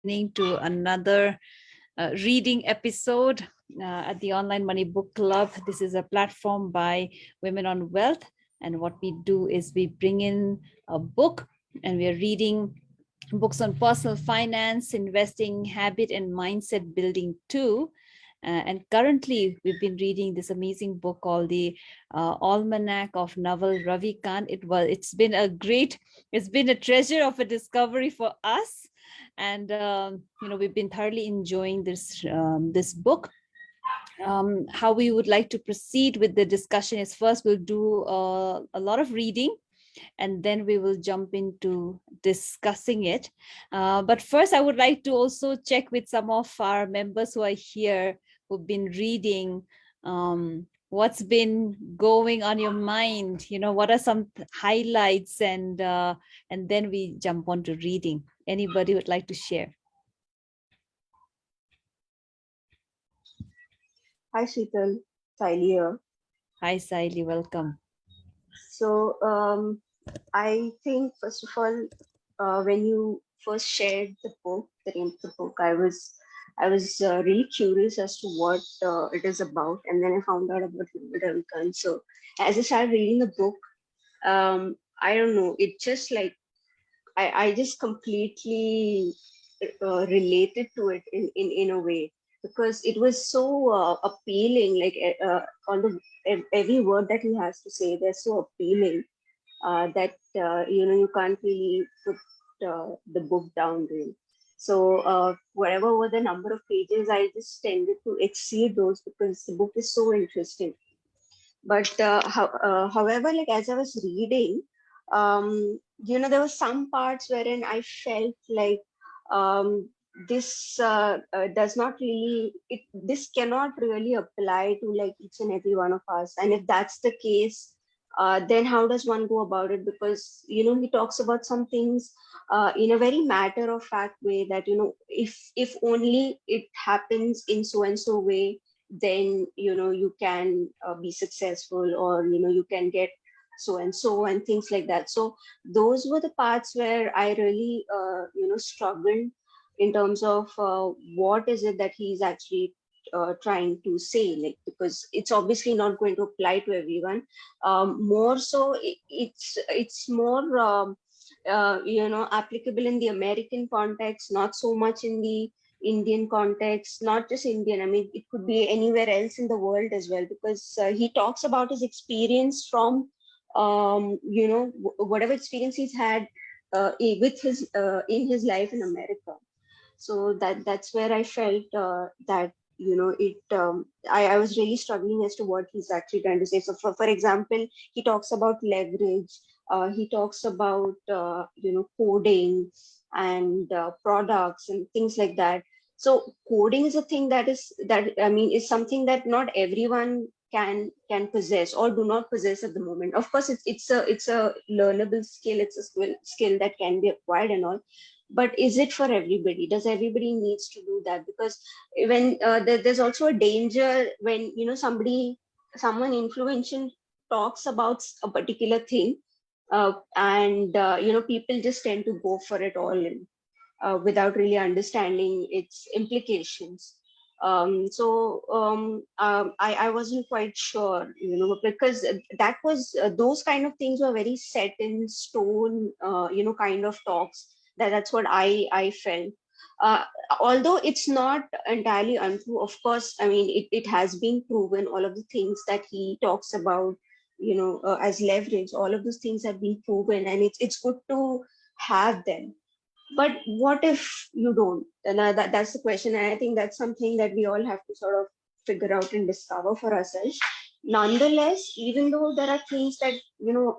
listening to another reading episode at the Online Money Book Club. This is a platform by Women on Wealth. And what we do is we bring in a book and we are reading books on personal finance, investing, habit, and mindset building too. And currently, we've been reading this amazing book called the Almanack of Naval Ravikant. It's been a treasure of a discovery for us, and we've been thoroughly enjoying this book. How we would like to proceed with the discussion is first we'll do a lot of reading, and then we will jump into discussing it. But first, I would like to also check with some of our members who are here who've been reading. What's been going on your mind? What are some highlights, and then we jump on to reading. Anybody would like to share? Hi, Sheetal. Saili here. Hi, Saili. Welcome. So, I think, first of all, when you first shared the name of the book, I was really curious as to what it is about, and then I found out about Naval Ravikant. So, as I started reading the book, I don't know, it just like I just completely related to it in a way, because it was so appealing. Like on every word that he has to say, they're so appealing that you can't really put the book down really. So whatever were the number of pages, I just tended to exceed those because the book is so interesting. But however, like as I was reading, there were some parts wherein I felt like this does not really, this cannot really apply to like each and every one of us. And if that's the case, then how does one go about it? Because he talks about some things in a very matter of fact way, that if only it happens in so and so way, then you can be successful, or you can get so and so and things like that. So those were the parts where I really struggled in terms of what is it that he's actually trying to say, like, because it's obviously not going to apply to everyone. More so it's more applicable in the American context, not so much in the Indian context. Not just Indian, I mean, it could be anywhere else in the world as well, because he talks about his experience from whatever experience he's had with his in his life in America. So that's where I felt that I was really struggling as to what he's actually trying to say. So for example, he talks about leverage, he talks about coding and products and things like that. So coding is a thing is something that not everyone can possess or do not possess at the moment. Of course, it's a learnable skill, it's a skill that can be acquired and all. But is it for everybody? Does everybody needs to do that? Because when there's also a danger when someone influential talks about a particular thing, and people just tend to go for it all in, without really understanding its implications. I wasn't quite sure, because that was those kind of things were very set in stone, kind of talks. That's what I felt. Uh, Although it's not entirely untrue, of course, I mean, it has been proven, all of the things that he talks about, as leverage, all of those things have been proven, and it's good to have them. But what if you don't? And that's the question. And I think that's something that we all have to sort of figure out and discover for ourselves. Nonetheless, even though there are things that,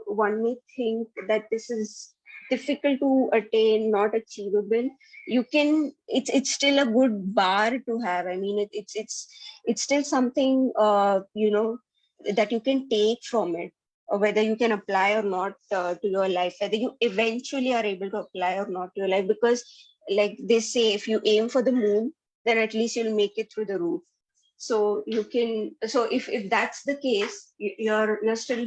one may think that this is difficult to attain, not achievable, it's still a good bar to have. I mean, it's still something, that you can take from it, or whether you can apply or not to your life, whether you eventually are able to apply or not to your life. Because like they say, if you aim for the moon, then at least you'll make it through the roof. So you can, so if that's the case, you're still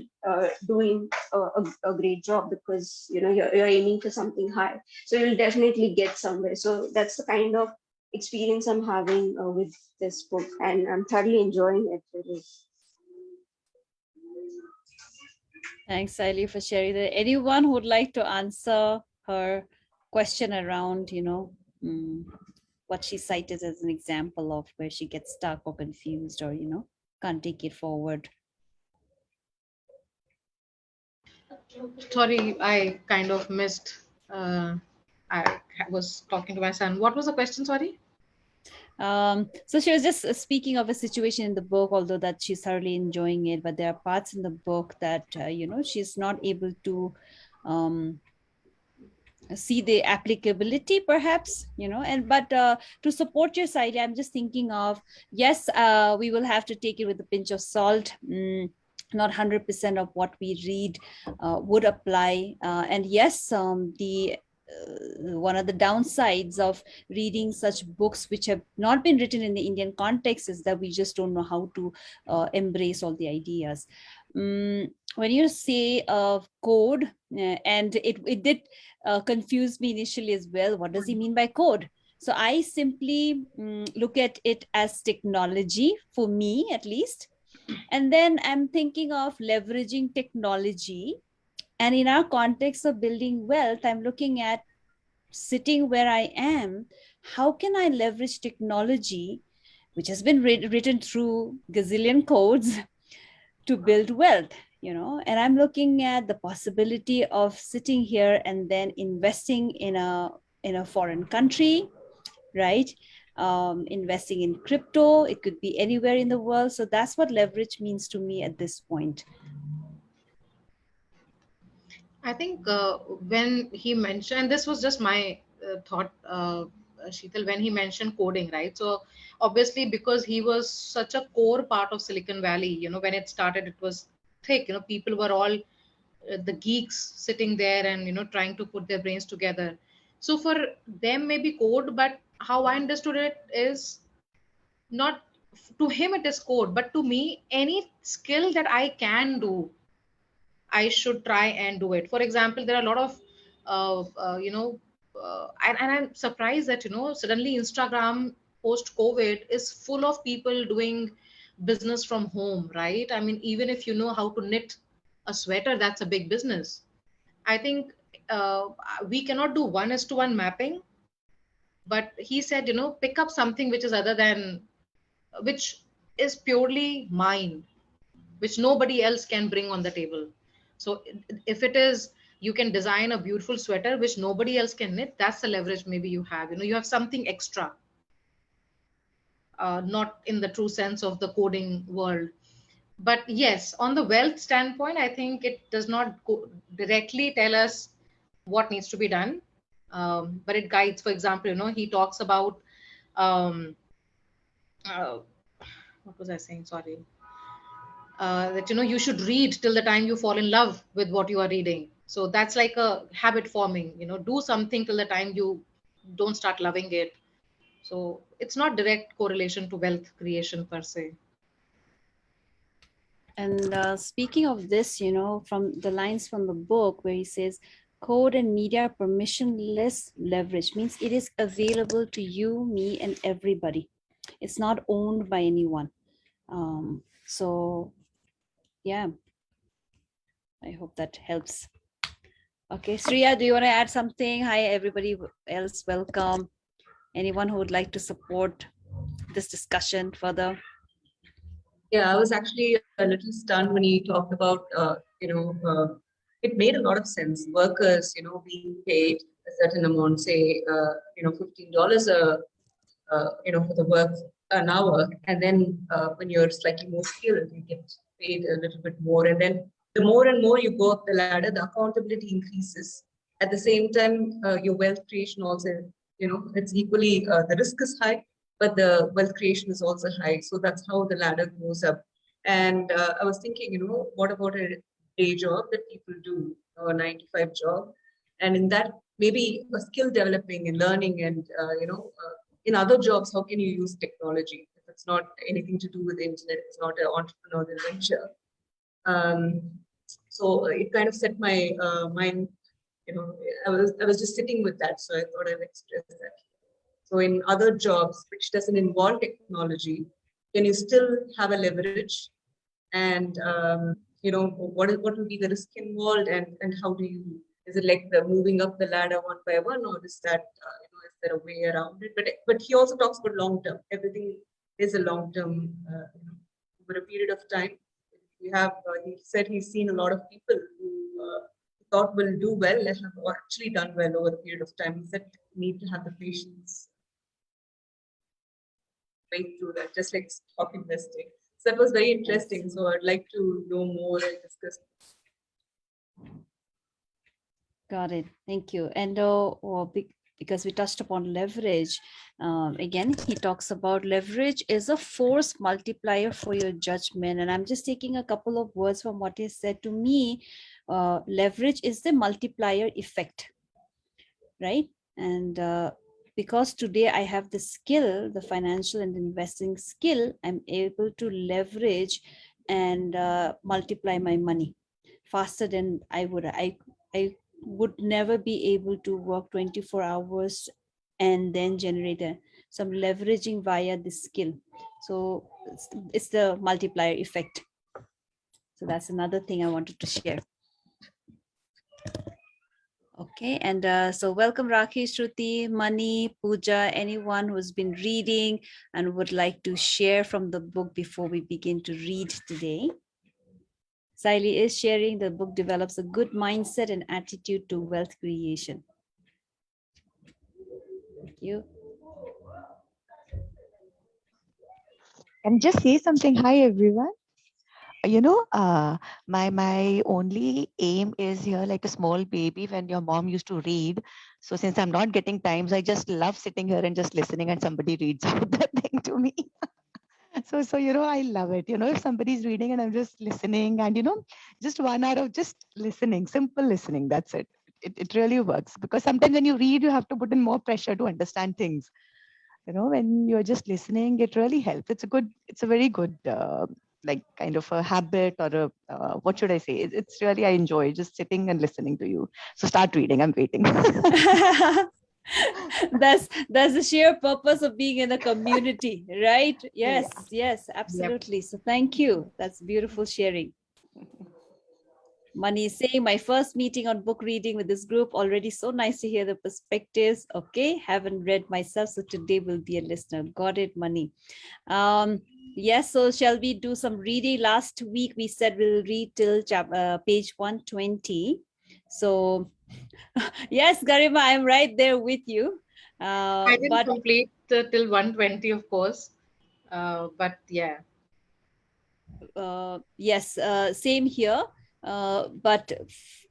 doing a great job, because you're aiming for something high. So you'll definitely get somewhere. So that's the kind of experience I'm having with this book, and I'm thoroughly enjoying it. Really. Thanks, Sally, for sharing that. Anyone who would like to answer her question around, what she cited as an example of where she gets stuck or confused or, can't take it forward? Sorry, I kind of missed. I was talking to my son. What was the question? Sorry. So she was just speaking of a situation in the book, although that she's thoroughly enjoying it, but there are parts in the book that she's not able to see the applicability, perhaps, and but to support your side, I'm just thinking of, yes, we will have to take it with a pinch of salt. Not 100% of what we read would apply, and yes, the one of the downsides of reading such books which have not been written in the Indian context is that we just don't know how to embrace all the ideas. When you say code, and it did confuse me initially as well. What does he mean by code? So I simply look at it as technology, for me at least. And then I'm thinking of leveraging technology. And in our context of building wealth, I'm looking at sitting where I am. How can I leverage technology, which has been written through gazillion codes, to build wealth? And I'm looking at the possibility of sitting here and then investing in a foreign country, right? Investing in crypto. It could be anywhere in the world. So that's what leverage means to me at this point. I think when he mentioned, and this was just my thought, Sheetal, when he mentioned coding, right? So obviously, because he was such a core part of Silicon Valley, when it started, it was thick. People were all the geeks sitting there and trying to put their brains together. So for them, maybe code, but how I understood it is not, to him it is code, but to me, any skill that I can do, I should try and do it. For example, there are a lot of, and I'm surprised that, suddenly Instagram post COVID is full of people doing business from home, right? I mean, even if you know how to knit a sweater, that's a big business. I think we cannot do one is to one mapping, but he said, pick up something which is other than, which is purely mine, which nobody else can bring on the table. So if it is, you can design a beautiful sweater which nobody else can knit, that's the leverage maybe you have. You have something extra, not in the true sense of the coding world. But yes, on the wealth standpoint, I think it does not directly tell us what needs to be done, but it guides. For example, he talks about um, uh, what was I saying? Sorry. That you should read till the time you fall in love with what you are reading. So that's like a habit forming. Do something till the time you don't start loving it. So it's not direct correlation to wealth creation per se. And speaking of this, from the lines from the book where he says, code and media permissionless leverage means it is available to you, me, and everybody. It's not owned by anyone. So, yeah, I hope that helps. Okay, Sriya, do you want to add something? Hi, everybody else, welcome. Anyone who would like to support this discussion further? Yeah, I was actually a little stunned when he talked about, it made a lot of sense. Workers, being paid a certain amount, say, $15 for the work an hour, and then when you're slightly more skilled, you get paid a little bit more, and then the more and more you go up the ladder, the accountability increases. At the same time, your wealth creation also, it's equally the risk is high, but the wealth creation is also high. So that's how the ladder goes up. And I was thinking, what about a day job that people do, a 9 to 5 job, and in that maybe a skill developing and learning and in other jobs, how can you use technology? If It's not anything to do with the internet. It's not an entrepreneurial venture. So it kind of set my mind. I was just sitting with that, so I thought I'd express that. So in other jobs which doesn't involve technology, can you still have a leverage? And what will be the risk involved, and how do you? Is it like the moving up the ladder one by one, or is that is there a way around it? But he also talks about long term. Everything is a long term, over a period of time. We have. He said he's seen a lot of people who thought will do well and have actually done well over a period of time. He said need to have the patience, wait through that, just like stock investing. So that was very interesting. So I'd like to know more and discuss. Got it. Thank you. And because we touched upon leverage, again, he talks about leverage is a force multiplier for your judgment. And I'm just taking a couple of words from what he said to me. Leverage is the multiplier effect, right? And because today I have the skill, the financial and investing skill, I'm able to leverage and multiply my money faster than I would. I would never be able to work 24 hours and then generate some leveraging via this skill. So it's the multiplier effect. So that's another thing I wanted to share. Okay, and so welcome Rakesh, Shruti, Mani, Pooja, anyone who's been reading and would like to share from the book before we begin to read today. Saili is sharing the book develops a good mindset and attitude to wealth creation. Thank you. Can I just say something? Hi, everyone. My only aim is here like a small baby when your mom used to read. So since I'm not getting times, I just love sitting here and just listening and somebody reads out that thing to me. So I love it. If somebody's reading and I'm just listening and, just 1 hour of just listening, simple listening, that's it. It really works because sometimes when you read, you have to put in more pressure to understand things. When you're just listening, it really helps. It's a very good, like kind of a habit or what should I say? It's really, I enjoy just sitting and listening to you. So start reading, I'm waiting. that's the sheer purpose of being in a community, right? Yes, yes, absolutely. Yep. So thank you. That's beautiful sharing. Mani is saying my first meeting on book reading with this group, already so nice to hear the perspectives. Okay, haven't read myself, so today will be a listener. Got it, Mani. Yes, so shall we do some reading? Last week we said we'll read till page 120. So yes, Garima, I'm right there with you. I didn't complete till 120, of course. But yeah. Yes, same here. But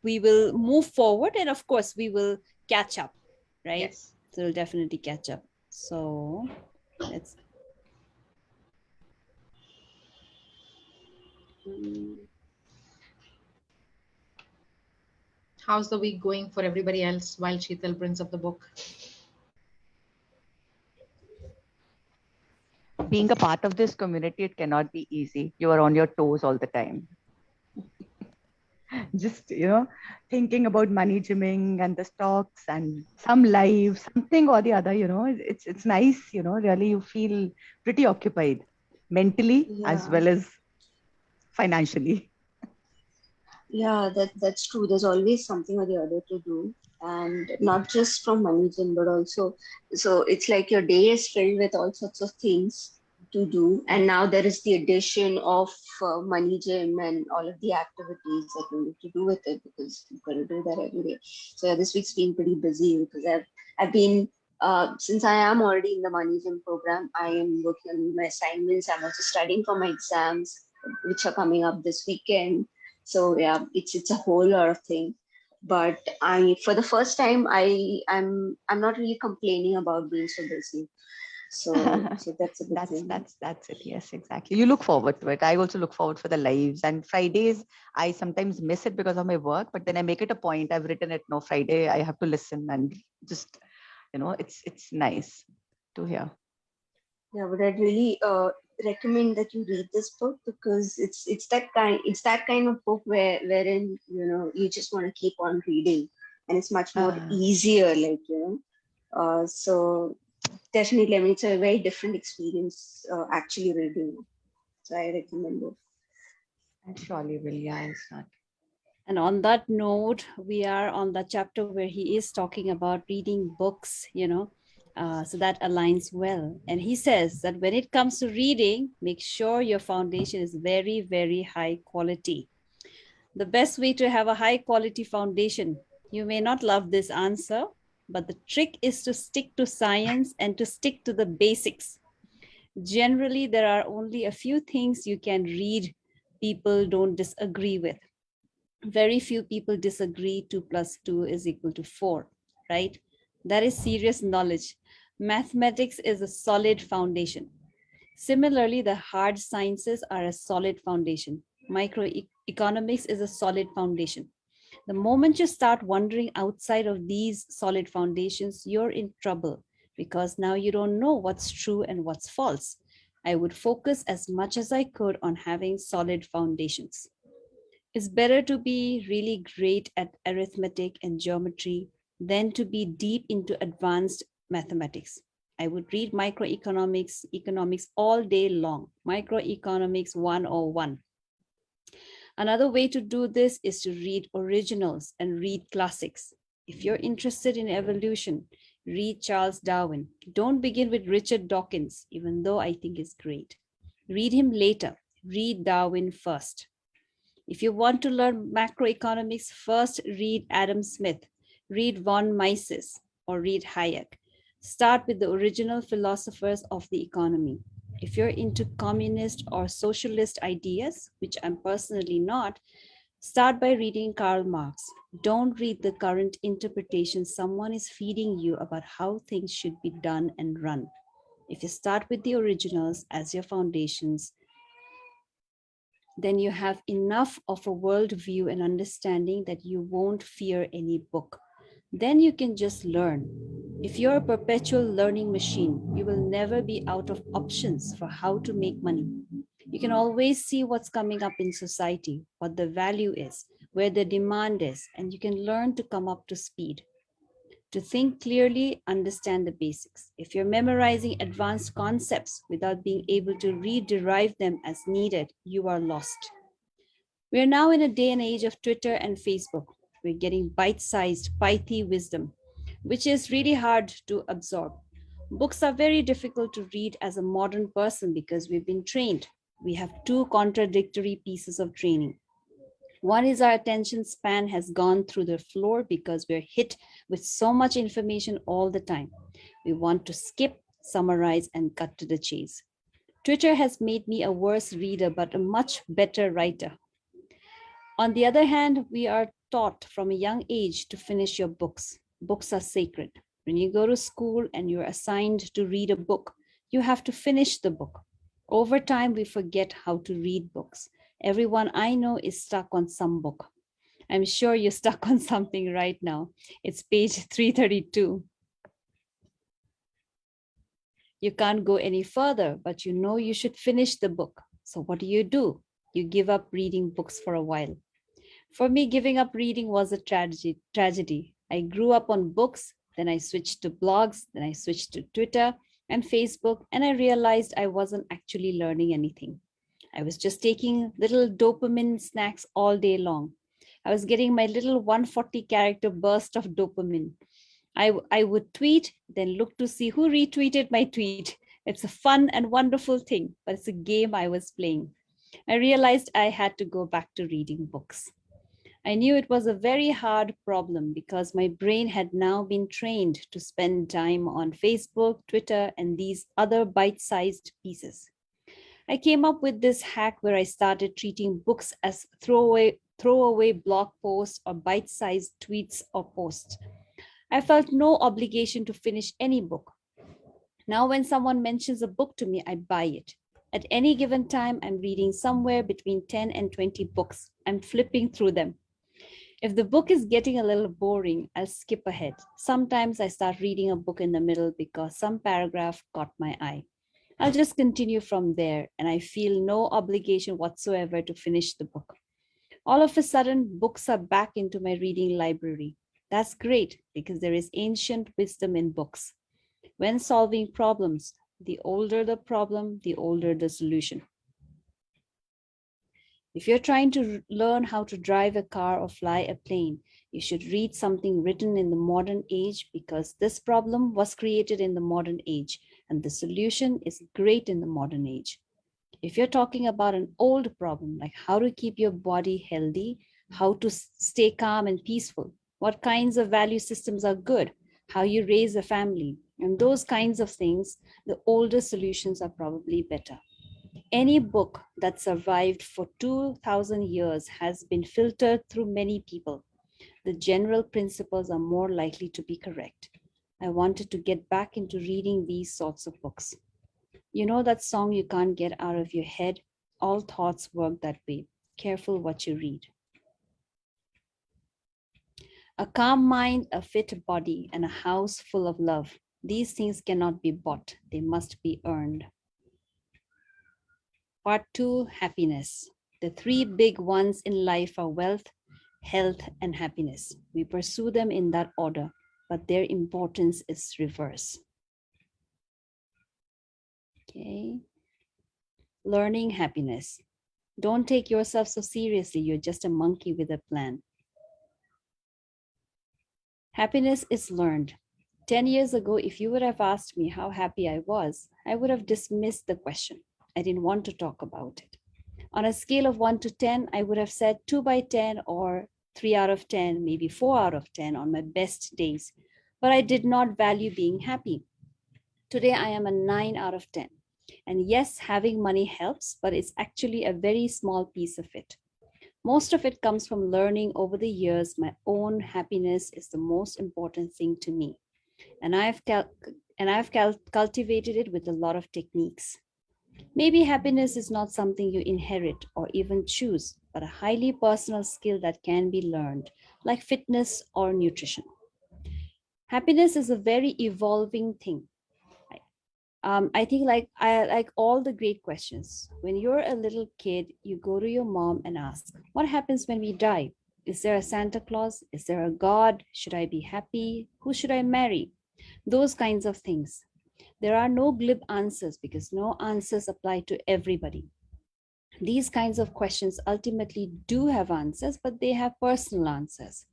we will move forward and of course we will catch up, right? Yes. So we'll definitely catch up. So let's. How's the week going for everybody else while Sheetal brings up the book? Being a part of this community, it cannot be easy. You are on your toes all the time. Just, thinking about money gymming and the stocks and some live, something or the other, it's nice, really you feel pretty occupied mentally as well as financially. Yeah, that's true. There's always something or the other to do. And not just from money gym, but also, so it's like your day is filled with all sorts of things to do. And now there is the addition of money gym and all of the activities that you need to do with it because you've got to do that every day. So yeah, this week's been pretty busy because I've been, since I am already in the money gym program, I am working on my assignments. I'm also studying for my exams, which are coming up this weekend. So yeah, it's a whole lot of things. But for the first time, I'm not really complaining about being so busy. So that's a good thing. That's it. Yes, exactly. You look forward to it. I also look forward for the lives, and Fridays I sometimes miss it because of my work, but then I make it a point. I've written it. No, Friday I have to listen and just, it's nice to hear. Yeah, but I'd really recommend that you read this book because it's that kind of book wherein you just want to keep on reading, and it's much more Ah, easier, so definitely, I mean, it's a very different experience actually reading. So I recommend it. I surely will. Yeah, I'll start. And on that note, we are on the chapter where he is talking about reading books, so that aligns well. And he says that when it comes to reading, make sure your foundation is very, very high quality. The best way to have a high quality foundation, you may not love this answer, but the trick is to stick to science and to stick to the basics. Generally, there are only a few things you can read people don't disagree with. Very few people disagree 2 plus 2 is equal to 4, right? That is serious knowledge. Mathematics is a solid foundation. Similarly, the hard sciences are a solid foundation. Microeconomics is a solid foundation. The moment you start wandering outside of these solid foundations, you're in trouble because now you don't know what's true and what's false. I would focus as much as I could on having solid foundations. It's better to be really great at arithmetic and geometry than to be deep into advanced mathematics. I would read microeconomics, economics all day long. Microeconomics 101. Another way to do this is to read originals and read classics. If you're interested in evolution, read Charles Darwin. Don't begin with Richard Dawkins, even though I think he's great. Read him later. Read Darwin first. If you want to learn macroeconomics, first read Adam Smith, read von Mises, or read Hayek. Start with the original philosophers of the economy. If you're into communist or socialist ideas, which I'm personally not, start by reading Karl Marx. Don't read the current interpretation someone is feeding you about how things should be done and run. If you start with the originals as your foundations, then you have enough of a worldview and understanding that you won't fear any book. Then you can just learn. If you're a perpetual learning machine, you will never be out of options for how to make money. You can always see what's coming up in society, what the value is, where the demand is, and you can learn to come up to speed. To think clearly, understand the basics. If you're memorizing advanced concepts without being able to re-derive them as needed, you are lost. We are now in a day and age of Twitter and Facebook. We're getting bite-sized, pithy wisdom, which is really hard to absorb. Books are very difficult to read as a modern person because we've been trained. We have two contradictory pieces of training. One is our attention span has gone through the floor because we're hit with so much information all the time. We want to skip, summarize, and cut to the chase. Twitter has made me a worse reader, but a much better writer. On the other hand, we are taught from a young age to finish your books. Books are sacred. When you go to school and you're assigned to read a book, you have to finish the book. Over time, we forget how to read books. Everyone I know is stuck on some book. I'm sure you're stuck on something right now. It's page 332. You can't go any further, but you know you should finish the book. So what do? You give up reading books for a while. For me, giving up reading was a tragedy. I grew up on books, then I switched to blogs, then I switched to Twitter and Facebook, and I realized I wasn't actually learning anything. I was just taking little dopamine snacks all day long. I was getting my little 140 character burst of dopamine. I would tweet, then look to see who retweeted my tweet. It's a fun and wonderful thing, but it's a game I was playing. I realized I had to go back to reading books. I knew it was a very hard problem because my brain had now been trained to spend time on Facebook, Twitter, and these other bite-sized pieces. I came up with this hack where I started treating books as throwaway blog posts or bite-sized tweets or posts. I felt no obligation to finish any book. Now, when someone mentions a book to me, I buy it. At any given time, I'm reading somewhere between 10 and 20 books. I'm flipping through them. If the book is getting a little boring, I'll skip ahead. Sometimes I start reading a book in the middle because some paragraph caught my eye. I'll just continue from there, and I feel no obligation whatsoever to finish the book. All of a sudden, books are back into my reading library. That's great because there is ancient wisdom in books. When solving problems, the older the problem, the older the solution. If you're trying to learn how to drive a car or fly a plane, you should read something written in the modern age because this problem was created in the modern age and the solution is great in the modern age. If you're talking about an old problem, like how to keep your body healthy, how to stay calm and peaceful, what kinds of value systems are good, how you raise a family, and those kinds of things, the older solutions are probably better. Any book that survived for 2000 years has been filtered through many people. The general principles are more likely to be correct. I wanted to get back into reading these sorts of books. You know that song you can't get out of your head? All thoughts work that way. Careful what you read. A calm mind, a fit body, and a house full of love. These things cannot be bought, they must be earned. Part 2, happiness. The three big ones in life are wealth, health, and happiness. We pursue them in that order, but their importance is reverse. Okay. Learning happiness. Don't take yourself so seriously. You're just a monkey with a plan. Happiness is learned. 10 years ago, if you would have asked me how happy I was, I would have dismissed the question. I didn't want to talk about it. On a scale of 1 to 10, I would have said 2 by 10 or 3 out of 10, maybe 4 out of 10 on my best days. But I did not value being happy. Today, I am a 9 out of 10. And yes, having money helps, but it's actually a very small piece of it. Most of it comes from learning over the years my own happiness is the most important thing to me. And I've cultivated it with a lot of techniques. Maybe happiness is not something you inherit or even choose, but a highly personal skill that can be learned, like fitness or nutrition. Happiness is a very evolving thing. I think like all the great questions. When you're a little kid, you go to your mom and ask, "What happens when we die? Is there a Santa Claus? Is there a God? Should I be happy? Who should I marry?" Those kinds of things. There are no glib answers because no answers apply to everybody. These kinds of questions ultimately do have answers, but they have personal answers.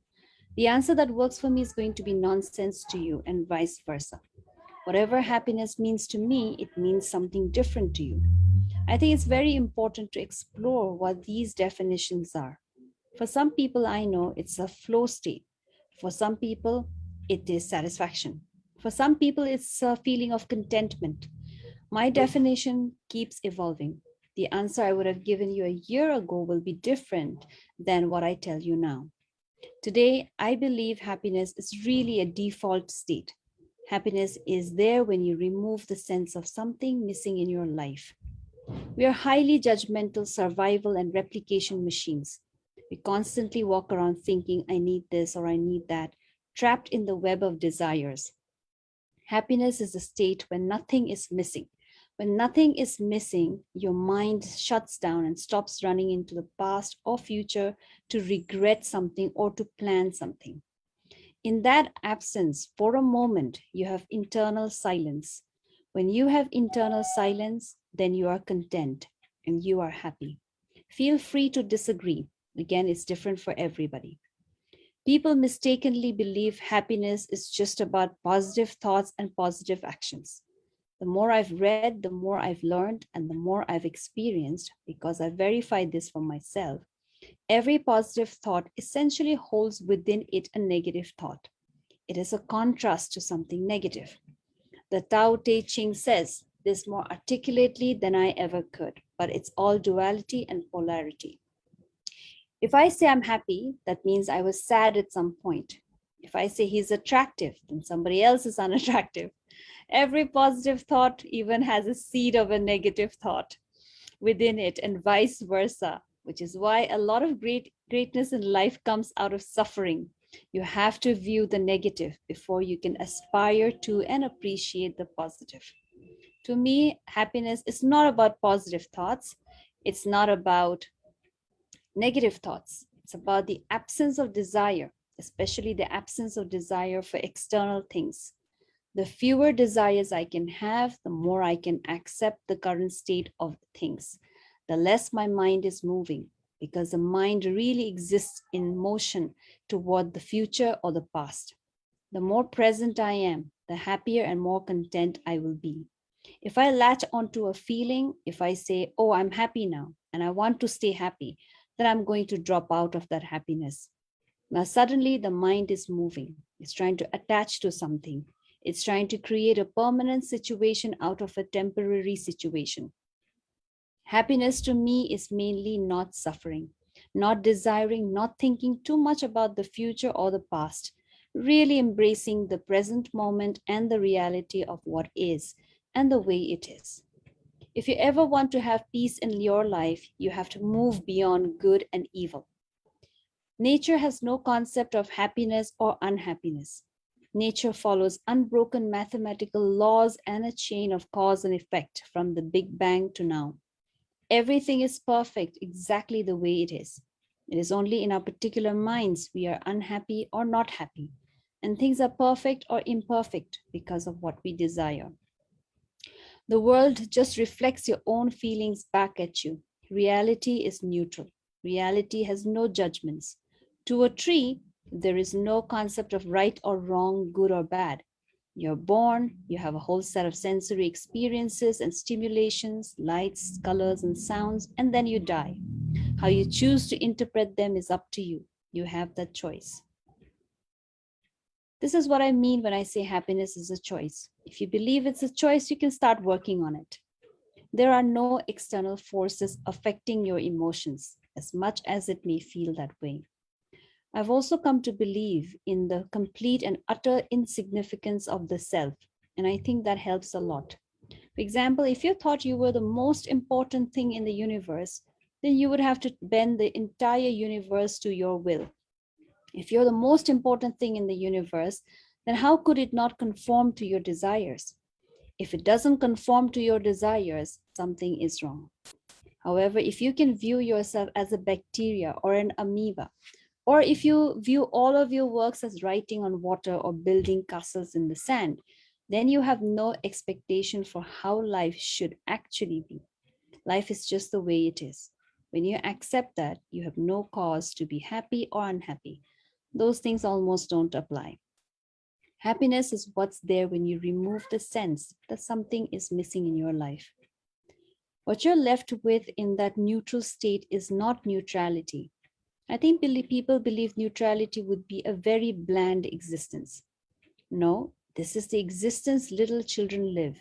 The answer that works for me is going to be nonsense to you, and vice versa. Whatever happiness means to me, it means something different to you. I think it's very important to explore what these definitions are. For some people I know, it's a flow state. For some people, it is satisfaction. For some people, it's a feeling of contentment. My definition keeps evolving. The answer I would have given you a year ago will be different than what I tell you now. Today, I believe happiness is really a default state. Happiness is there when you remove the sense of something missing in your life. We are highly judgmental survival and replication machines. We constantly walk around thinking, I need this or I need that, trapped in the web of desires. Happiness is a state when nothing is missing. When nothing is missing, your mind shuts down and stops running into the past or future to regret something or to plan something. In that absence, for a moment, you have internal silence. When you have internal silence, then you are content and you are happy. Feel free to disagree. Again, it's different for everybody. People mistakenly believe happiness is just about positive thoughts and positive actions. The more I've read, the more I've learned, and the more I've experienced, because I verified this for myself, every positive thought essentially holds within it a negative thought. It is a contrast to something negative. The Tao Te Ching says this more articulately than I ever could, but it's all duality and polarity. If I say I'm happy, that means I was sad at some point. If I say he's attractive, then somebody else is unattractive. Every positive thought even has a seed of a negative thought within it, and vice versa, which is why a lot of greatness in life comes out of suffering. You have to view the negative before you can aspire to and appreciate the positive. To me, happiness is not about positive thoughts. It's not about negative thoughts. It's about the absence of desire, especially the absence of desire for external things. The fewer desires I can have, the more I can accept the current state of things, the less my mind is moving, because the mind really exists in motion toward the future or the past. The more present I am, the happier and more content I will be. If I latch onto a feeling, if I say, oh, I'm happy now and I want to stay happy, then I'm going to drop out of that happiness. Now, suddenly the mind is moving. It's trying to attach to something. It's trying to create a permanent situation out of a temporary situation. Happiness to me is mainly not suffering, not desiring, not thinking too much about the future or the past, really embracing the present moment and the reality of what is and the way it is. If you ever want to have peace in your life, you have to move beyond good and evil. Nature has no concept of happiness or unhappiness. Nature follows unbroken mathematical laws and a chain of cause and effect from the Big Bang to now. Everything is perfect exactly the way it is. It is only in our particular minds we are unhappy or not happy, and things are perfect or imperfect because of what we desire. The world just reflects your own feelings back at you. Reality is neutral. Reality has no judgments. To a tree, there is no concept of right or wrong, good or bad. You're born, you have a whole set of sensory experiences and stimulations, lights, colors, and sounds, and then you die. How you choose to interpret them is up to you. You have that choice. This is what I mean when I say happiness is a choice. If you believe it's a choice, you can start working on it. There are no external forces affecting your emotions, as much as it may feel that way. I've also come to believe in the complete and utter insignificance of the self, and I think that helps a lot. For example, if you thought you were the most important thing in the universe, then you would have to bend the entire universe to your will. If you're the most important thing in the universe, then how could it not conform to your desires? If it doesn't conform to your desires, something is wrong. However, if you can view yourself as a bacteria or an amoeba, or if you view all of your works as writing on water or building castles in the sand, then you have no expectation for how life should actually be. Life is just the way it is. When you accept that, you have no cause to be happy or unhappy. Those things almost don't apply. Happiness is what's there when you remove the sense that something is missing in your life. What you're left with in that neutral state is not neutrality. I think people believe neutrality would be a very bland existence. No, this is the existence little children live.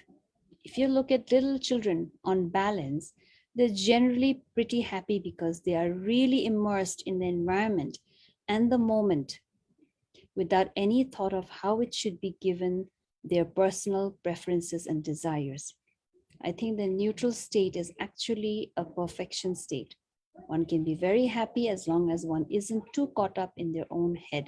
If you look at little children on balance, they're generally pretty happy because they are really immersed in the environment and the moment without any thought of how it should be given their personal preferences and desires. I think the neutral state is actually a perfection state. One can be very happy as long as one isn't too caught up in their own head.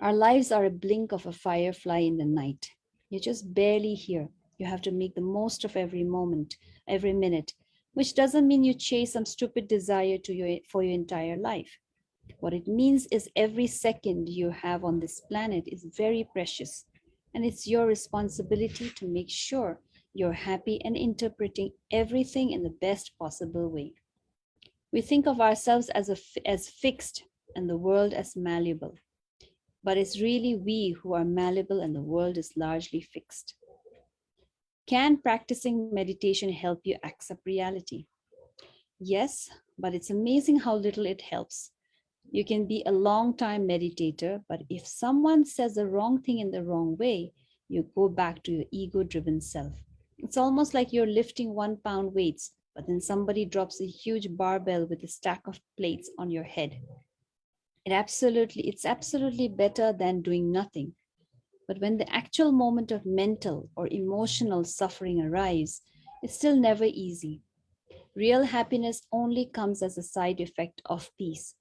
Our lives are a blink of a firefly in the night. You're just barely here. You have to make the most of every moment, every minute, which doesn't mean you chase some stupid desire for your entire life. What it means is every second you have on this planet is very precious, and it's your responsibility to make sure you're happy and interpreting everything in the best possible way. We think of ourselves as fixed and the world as malleable, but it's really we who are malleable and the world is largely fixed. Can practicing meditation help you accept reality? Yes, but it's amazing how little it helps. You can be a long time meditator, but if someone says the wrong thing in the wrong way, you go back to your ego driven self. It's almost like you're lifting 1 pound weights, but then somebody drops a huge barbell with a stack of plates on your head. It's absolutely better than doing nothing. But when the actual moment of mental or emotional suffering arrives, it's still never easy. Real happiness only comes as a side effect of peace.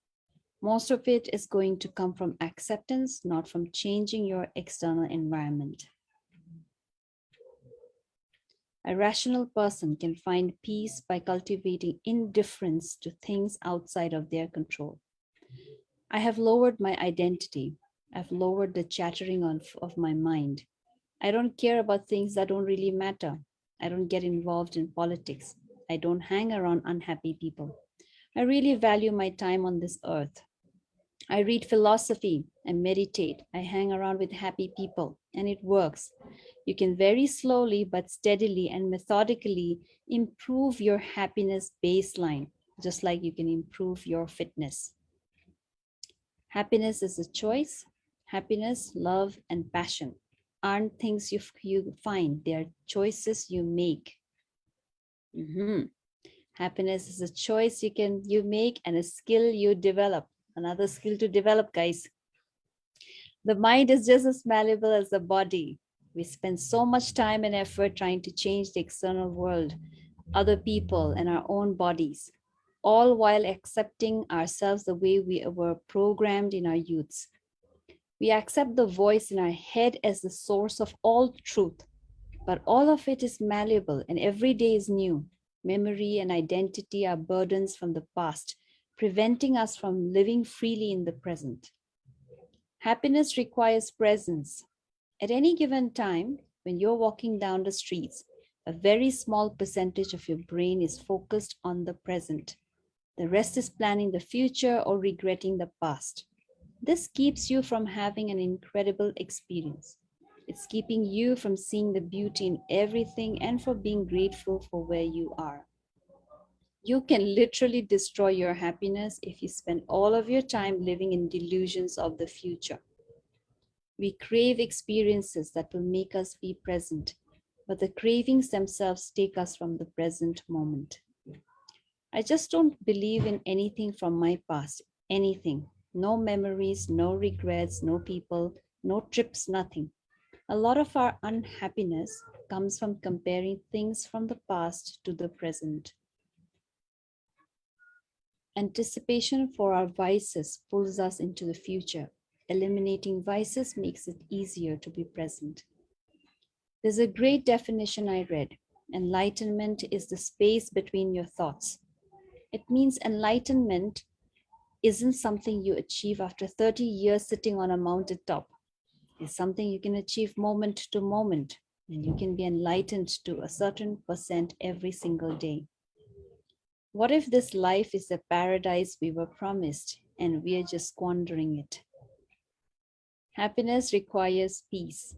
Most of it is going to come from acceptance, not from changing your external environment. A rational person can find peace by cultivating indifference to things outside of their control. I have lowered my identity. I've lowered the chattering of my mind. I don't care about things that don't really matter. I don't get involved in politics. I don't hang around unhappy people. I really value my time on this earth. I read philosophy and meditate. I hang around with happy people, and it works. You can very slowly but steadily and methodically improve your happiness baseline, just like you can improve your fitness. Happiness is a choice. Happiness, love, and passion aren't things you find, they are choices you make. Mhm. Happiness is a choice you make and a skill you develop. Another skill to develop, guys. The mind is just as malleable as the body. We spend so much time and effort trying to change the external world, other people, and our own bodies, all while accepting ourselves the way we were programmed in our youths. We accept the voice in our head as the source of all truth, but all of it is malleable and every day is new. Memory and identity are burdens from the past, preventing us from living freely in the present. Happiness requires presence. At any given time, when you're walking down the streets, a very small percentage of your brain is focused on the present. The rest is planning the future or regretting the past. This keeps you from having an incredible experience. It's keeping you from seeing the beauty in everything and for being grateful for where you are. You can literally destroy your happiness if you spend all of your time living in delusions of the future. We crave experiences that will make us be present, but the cravings themselves take us from the present moment. I just don't believe in anything from my past, anything. No memories, no regrets, no people, no trips, nothing. A lot of our unhappiness comes from comparing things from the past to the present. Anticipation for our vices pulls us into the future. Eliminating vices makes it easier to be present. There's a great definition I read. Enlightenment is the space between your thoughts. It means enlightenment isn't something you achieve after 30 years sitting on a mountaintop. It's something you can achieve moment to moment, and you can be enlightened to a certain percent every single day. What if this life is the paradise we were promised and we are just squandering it? Happiness requires peace.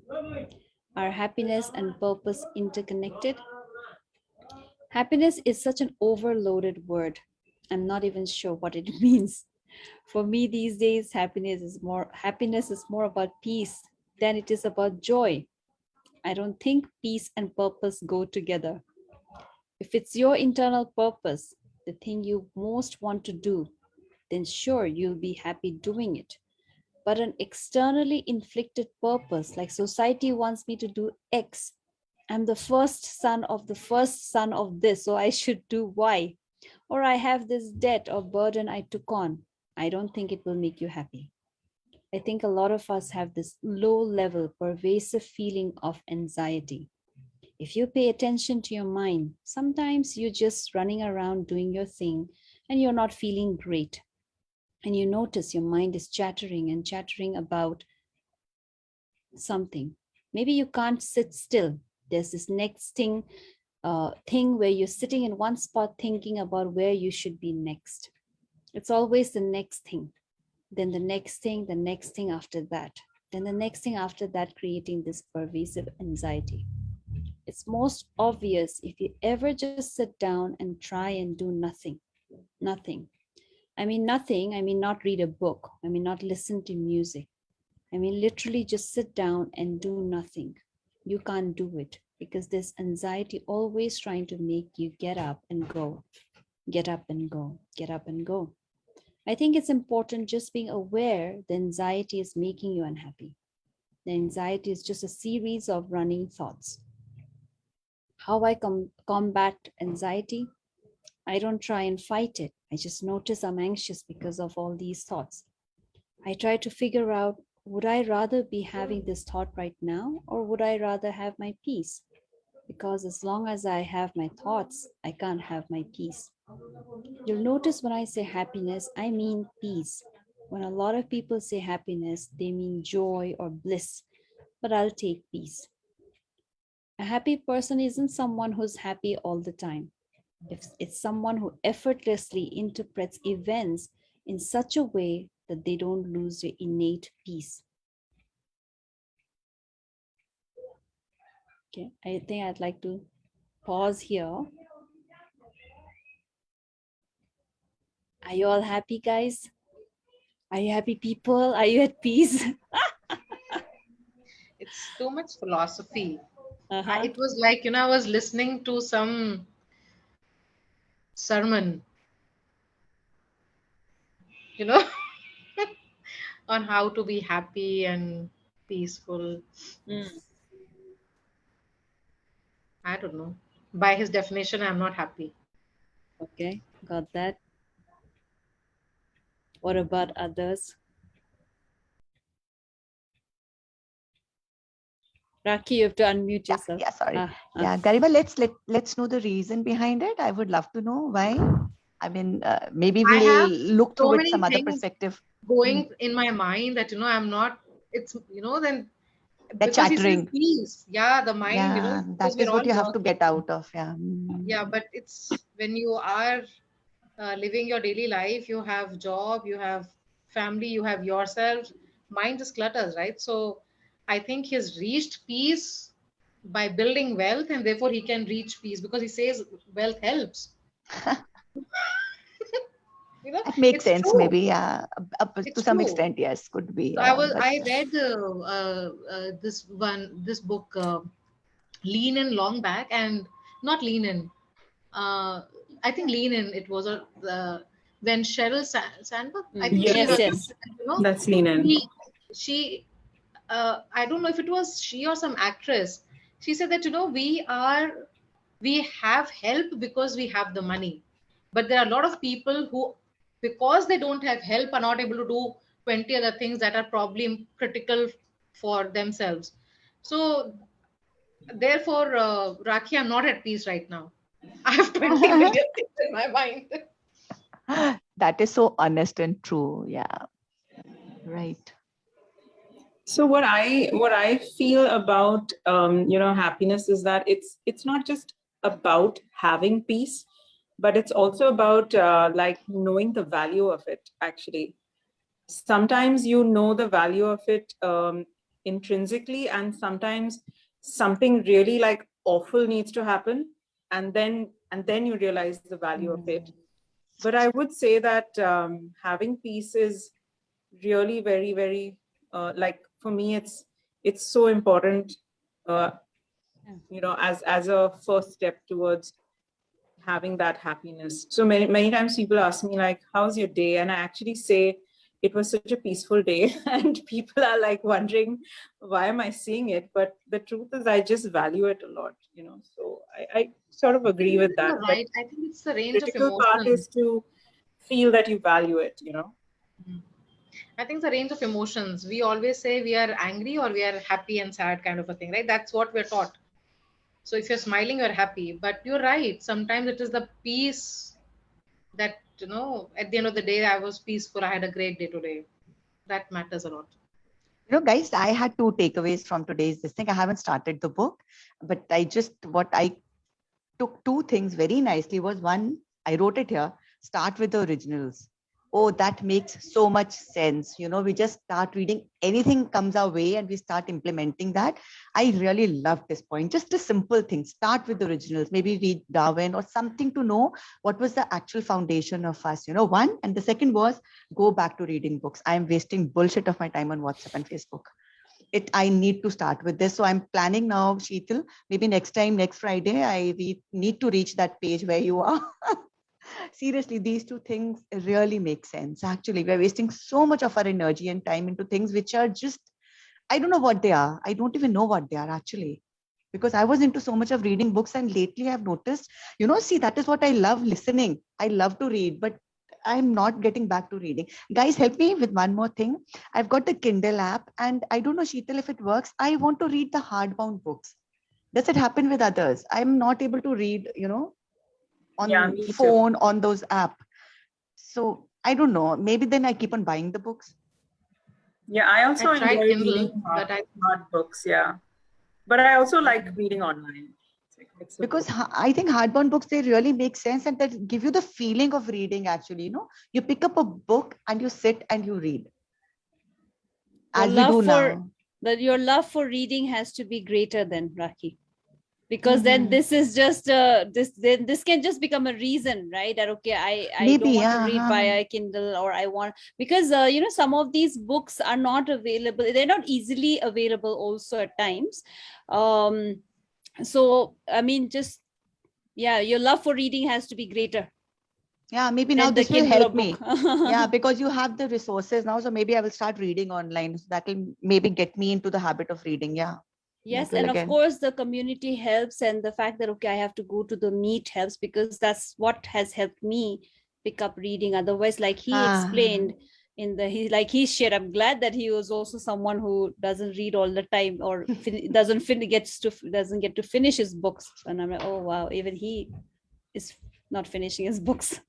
Are happiness and purpose interconnected? Happiness is such an overloaded word. I'm not even sure what it means. For me these days, happiness is more about peace than it is about joy. I don't think peace and purpose go together. If it's your internal purpose, the thing you most want to do, then sure, you'll be happy doing it. But an externally inflicted purpose, like society wants me to do X, I'm the first son of the first son of this, so I should do Y. Or I have this debt or burden I took on. I don't think it will make you happy. I think a lot of us have this low level, pervasive feeling of anxiety. If you pay attention to your mind, sometimes you're just running around doing your thing and you're not feeling great. And you notice your mind is chattering and chattering about something. Maybe you can't sit still. There's this next thing where you're sitting in one spot thinking about where you should be next. It's always the next thing, then the next thing after that, then the next thing after that, creating this pervasive anxiety. It's most obvious if you ever just sit down and try and do nothing. Nothing. Nothing. Not read a book. Not listen to music. Literally just sit down and do nothing. You can't do it because there's anxiety always trying to make you get up and go, get up and go, get up and go. I think it's important just being aware the anxiety is making you unhappy. The anxiety is just a series of running thoughts. How I combat anxiety? I don't try and fight it. I just notice I'm anxious because of all these thoughts. I try to figure out, would I rather be having this thought right now, or would I rather have my peace? because as long as I have my thoughts, I can't have my peace. You'll notice when I say happiness, I mean peace. When a lot of people say happiness, they mean joy or bliss, but I'll take peace. A happy person isn't someone who's happy all the time. It's someone who effortlessly interprets events in such a way that they don't lose their innate peace. Okay, I think I'd like to pause here. Are you all happy, guys? Are you happy people? Are you at peace? It's too much philosophy. Uh-huh. It was like, I was listening to some sermon, you know, on how to be happy and peaceful. Mm, I don't know. By his definition, I'm not happy. okay, got that. What about others? Raki, you have to unmute Yeah, yourself. yeah, sorry. Ah, Yeah, Gariba, let's know the reason behind it. I would love to know why. I mean, maybe I we'll have look so through it many some other things perspective. going in my mind that, I'm not, it's, then They're because he says chattering. peace. Yeah, the mind, Yeah, because that we're is all what you have to working. get out of. Yeah. Yeah, but it's when you are living your daily life, you have job, you have family, you have yourself, mind just clutters, right? So I think he's reached peace by building wealth, and therefore he can reach peace because he says wealth helps. That makes It's sense, true. maybe. Yeah, to It's some true. extent, yes, could be. So Yeah, but I read this book, Lean In, long back, and not Lean In. Uh, I think Lean In. It was when Sheryl Sandberg. I think she yes, Yes, herself, yes. that's Linen. she she I don't know if it was she or some actress. She said that we have help because we have the money, but there are a lot of people who, because they don't have help, are not able to do 20 other things that are probably critical for themselves. So therefore, Rakhi, I'm not at peace right now. I have 20 million things in my mind. that is so honest and true. Yeah, right. So what I feel about happiness is that it's not just about having peace, but it's also about like knowing the value of it. Actually, sometimes you know the value of it intrinsically, and sometimes something really like awful needs to happen, and then you realize the value of it. But I would say that having peace is really very, very like for me, it's so important, uh, as a first step towards having that happiness. So many times people ask me like, "How's your day?" And I actually say it was such a peaceful day, and people are like wondering why am I saying it? But the truth is, I just value it a lot. So I sort of agree with that. You're That right. I think it's the range of critical part emotions. is to feel that you value it. I think it's a range of emotions. We always say we are angry or we are happy and sad, kind of a thing, right? That's what we're taught. So if you're smiling, you're happy. But you're right. Sometimes it is the peace that, at the end of the day, I was peaceful. I had a great day today. That matters a lot. Guys, I had two takeaways from today's this thing. I haven't started the book, but what I took two things very nicely was one, I wrote it here, start with the originals. Oh, that makes so much sense. We just start reading, anything comes our way and we start implementing that. I really love this point. Just a simple thing. Start with the originals. Maybe read Darwin or something to know what was the actual foundation of us. One. And the second was go back to reading books. I'm wasting bullshit of my time on WhatsApp and Facebook. I need to start with this. So I'm planning now, Sheetal, maybe next Friday, we need to reach that page where you are. Seriously, these two things really make sense. Actually, we're wasting so much of our energy and time into things which are just, I don't know what they are. I don't even know what they are actually. Because I was into so much of reading books, and lately I've noticed, see, that is what I love listening. I love to read, but I'm not getting back to reading. Guys, help me with one more thing. I've got the Kindle app, and I don't know, Sheetal, if it works. I want to read the hardbound books. Does it happen with others? I'm not able to read, Yeah, on me too. phone, on those app. So I don't know. Maybe then I keep on buying the books. Yeah, I also I tried enjoy Kindle, reading but hard books. Yeah, but I also like reading online. It's like a mix of Because both. I think hardbound books, they really make sense and that give you the feeling of reading actually, You pick up a book and you sit and you read. Your As we love do for now. your love for reading has to be greater than Raki. Because then Mhm. this is just this can just become a reason, right? That okay, I Maybe, don't want to yeah. read via Kindle, or I want, because some of these books are not available, they're not easily available also at times. So I mean, just your love for reading has to be greater Yeah, maybe now than the this will Kindle or help book. me. Yeah, because you have the resources now. So maybe I will start reading online. So that will maybe get me into the habit of reading. Yeah. Yes, That will and of again. course the community helps, and the fact that okay, I have to go to the meet helps, because that's what has helped me pick up reading. Otherwise, like he Ah. explained he shared, I'm glad that he was also someone who doesn't read all the time, or doesn't get to finish his books. And I'm like, oh wow, even he is not finishing his books.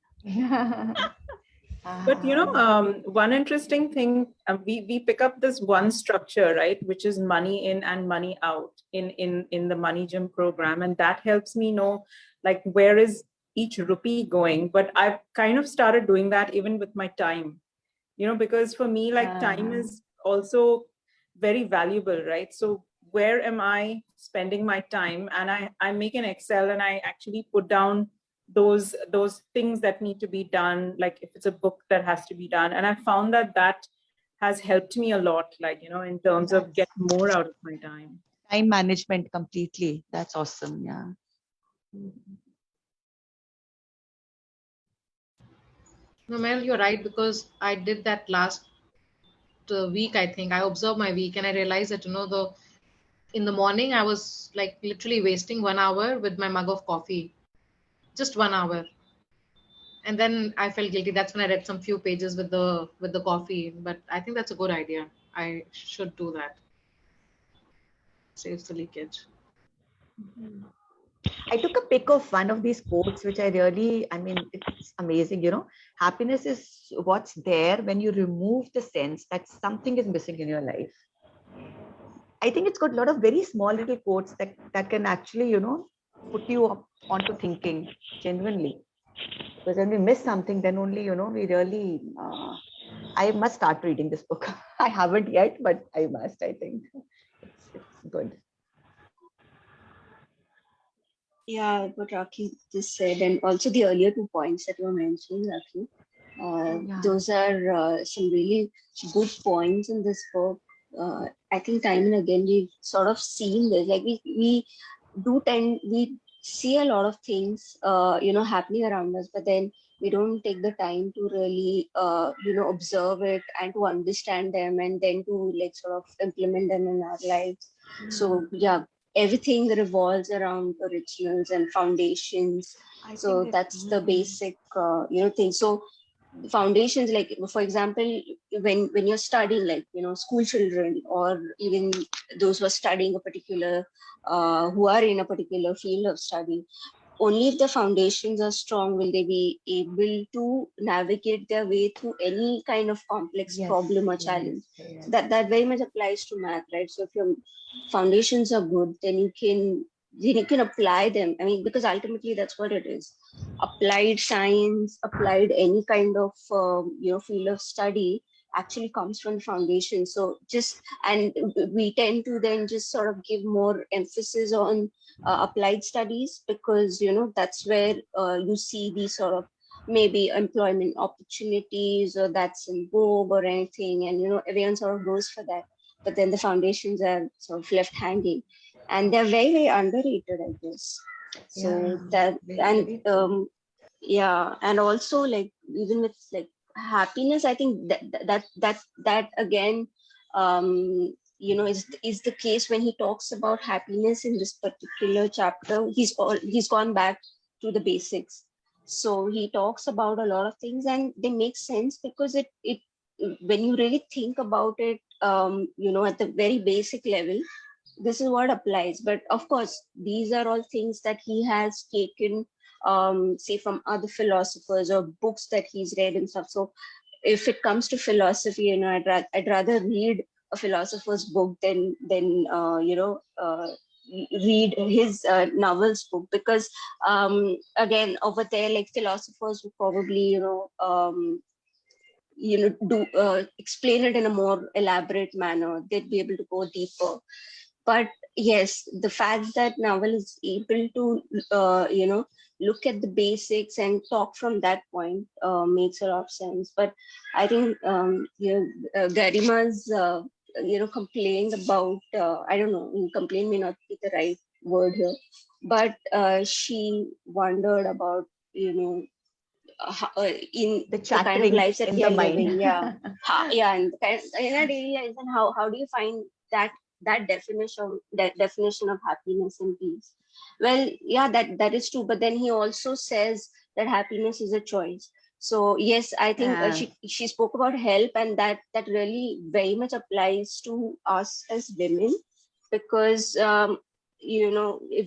But one interesting thing, we pick up this one structure, right, which is money in and money out in the Money Gym program, and that helps me know like where is each rupee going. But I've kind of started doing that even with my time, because for me, like time is also very valuable, right? So where am I spending my time? And I make an Excel and I actually put down those things that need to be done, like if it's a book that has to be done. And I found that has helped me a lot, like in terms of get more out of my time. Time management completely. That's awesome. Yeah. no, Mel, you're right, because I did that last week. I think I observed my week and I realized that the in the morning I was like literally wasting 1 hour with my mug of coffee, just 1 hour, and then I felt guilty. That's when I read some few pages with the coffee. But I think that's a good idea. I should do that. Saves the leakage. I took a pic of one of these quotes, which I mean, it's amazing. Happiness is what's there when you remove the sense that something is missing in your life. I think it's got a lot of very small little quotes that can actually, put you up onto thinking genuinely. Because when we miss something, then only, we really, I must start reading this book. I haven't yet, but I must, I think. It's good. Yeah, what Rakhi just said, and also the earlier 2 points that you were mentioning, Rakhi, Yeah. those are some really good points in this book. I think time and again we've sort of seen this. Like we see a lot of things, happening around us, but then we don't take the time to really, observe it and to understand them, and then to like sort of implement them in our lives. So yeah, everything revolves around the rituals and foundations. I think So that. that's the basic, thing. So foundations, like for example, when you're studying, like school children, or even those who are studying a particular, who are in a particular field of study, only if the foundations are strong will they be able to navigate their way through any kind of complex problem or challenge. Yes. So that very much applies to math, right? So if your foundations are good, then you can apply them. I mean, because ultimately that's what it is. Applied science, applied any kind of field of study actually comes from foundation. So just, and we tend to then just sort of give more emphasis on applied studies, because that's where you see these sort of maybe employment opportunities, or that's in vogue or anything, and everyone sort of goes for that. But then the foundations are sort of left hanging, and they're very, very underrated, I guess. So that, and yeah, and also like even with like happiness, I think that again, is the case when he talks about happiness in this particular chapter. He's gone back to the basics. So he talks about a lot of things, and they make sense, because it when you really think about it, at the very basic level, this is what applies. But of course, these are all things that he has taken, say, from other philosophers or books that he's read and stuff. So if it comes to philosophy, I'd rather read a philosopher's book than read his novels book, because again, over there, like, philosophers would probably do explain it in a more elaborate manner. They'd be able to go deeper. But yes, the fact that Naval is able to look at the basics and talk from that point makes a lot of sense. But I think Garima's complained about, I don't know, complain may not be the right word here, but she wondered about in The the kind of chattering lives that in we the are mind. living. Yeah, and the kind in our daily lives, and how do you find that definition of happiness and peace? Well, yeah, that is true, but then he also says that happiness is a choice. So yes, I think Yeah. she spoke about help, and that really very much applies to us as women, because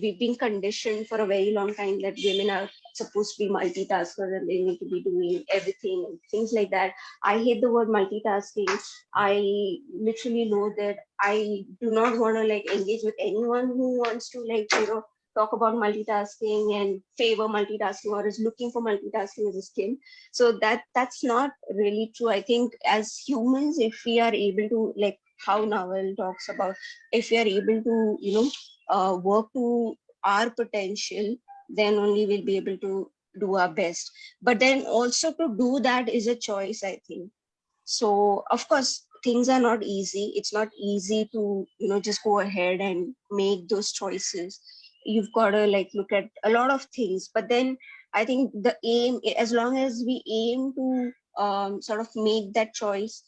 we've been conditioned for a very long time that women are supposed to be multitaskers and they need to be doing everything and things like that. I hate the word multitasking. I literally know that I do not want to like engage with anyone who wants to talk about multitasking and favor multitasking or is looking for multitasking as a skill. So that's not really true. I think as humans, if we are able to, like how Naval talks about, if we are able to work to our potential, then only we'll be able to do our best. But then also to do that is a choice, I think. So of course things are not easy. It's not easy to just go ahead and make those choices. You've got to like look at a lot of things. But then I think the aim, as long as we aim to sort of make that choice,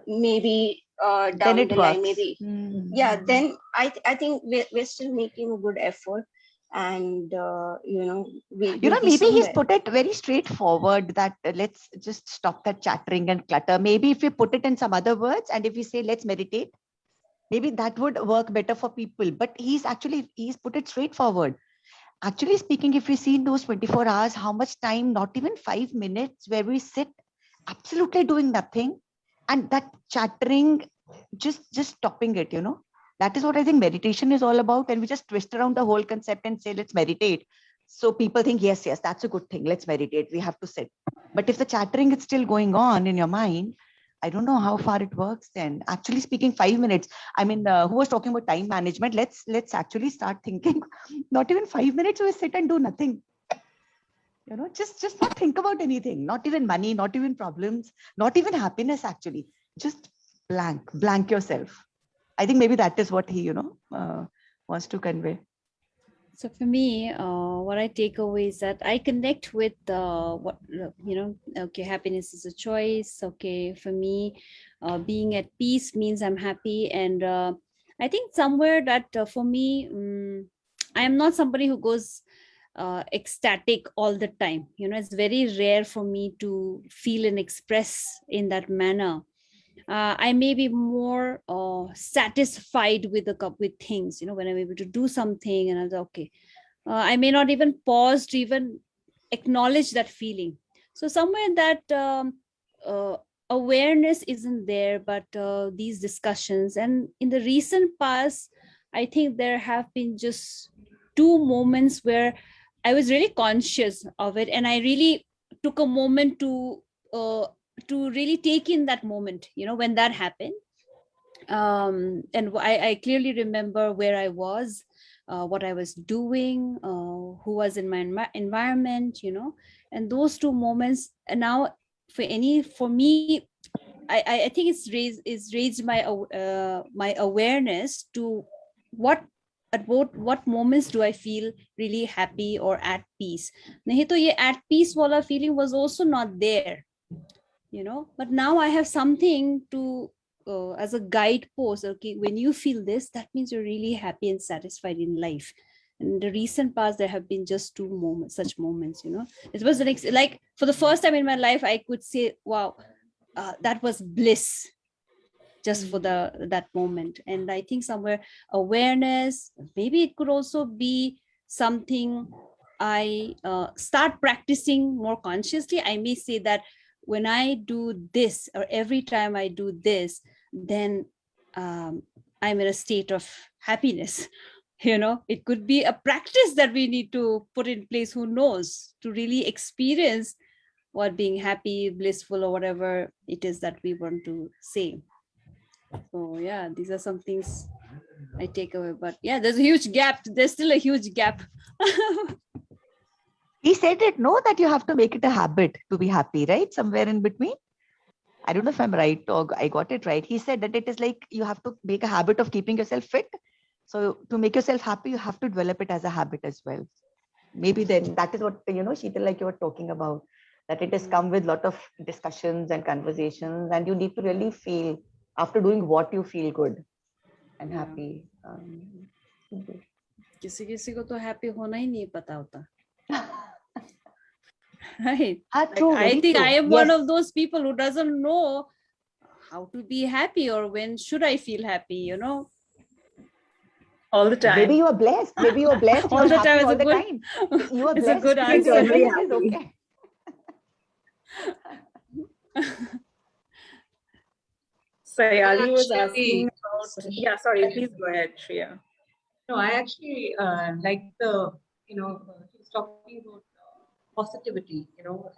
maybe Then down it the line, works. maybe, Hmm. yeah, then I think we're still making a good effort, and we'll be Maybe he's somewhere. put it very straightforward that let's just stop that chattering and clutter. Maybe if we put it in some other words, and if we say let's meditate, maybe that would work better for people. But he's put it straightforward. Actually speaking, if we see in those 24 hours, how much time, not even 5 minutes, where we sit absolutely doing nothing, and that chattering, just stopping it, that is what I think meditation is all about. And we just twist around the whole concept and say let's meditate, so people think yes, that's a good thing, let's meditate, we have to sit. But if the chattering is still going on in your mind, I don't know how far it works. Then actually speaking, 5 minutes, I mean, who was talking about time management? Let's actually start thinking. Not even 5 minutes, we sit and do nothing. Just not think about anything, not even money, not even problems, not even happiness. Actually, just blank yourself. I think maybe that is what he wants to convey. So for me, what I take away is that I connect with what okay, happiness is a choice. Okay, for me, being at peace means I'm happy, and I think somewhere that for me, I am not somebody who goes ecstatic all the time. It's very rare for me to feel and express in that manner. I may be more satisfied with things, when I'm able to do something and I was okay. I may not even pause to even acknowledge that feeling. So somewhere that uh, awareness isn't there, but these discussions, and in the recent past, I think there have been just two moments where I was really conscious of it, and I really took a moment uh, to really take in that moment, when that happened. And I clearly remember where I was, what I was doing, who was in my environment, and those two moments. And now, for me, I think it's raised my awareness to what what moments do I feel really happy or at peace. Nahi to ye at peace wala feeling was also not there, but now I have something to as a guidepost. Okay, when you feel this, that means you're really happy and satisfied in life. In the recent past, there have been just two moments, such moments. It was like for the first time in my life, I could say, wow, that was bliss. just for that moment. And I think somewhere awareness, maybe it could also be something I start practicing more consciously. I may say that when I do this, or every time I do this, then I'm in a state of happiness. It could be a practice that we need to put in place, who knows, to really experience what being happy, blissful, or whatever it is that we want to say. So yeah, these are some things I take away. But yeah, there's a huge gap. There's still a huge gap. He said it, no, that you have to make it a habit to be happy, right? Somewhere in between. I don't know if I'm right or I got it right. He said that it is like you have to make a habit of keeping yourself fit. So to make yourself happy, you have to develop it as a habit as well. Maybe then that is what, Sheetal, like you were talking about, that it has come with a lot of discussions and conversations, and you need to really feel, after doing what you feel good and happy. किसी को तो happy होना ही नहीं पता होता. Right. True, I think true. I am one of those people who doesn't know how to be happy, or when should I feel happy, All the time. Maybe you are blessed. Maybe you are blessed. All the time is all a the good. time. You are It's blessed. a good answer. It is okay. Sayali was asking about. Yeah, sorry. Please go ahead, Shreya. No, I actually like the, he was talking about positivity,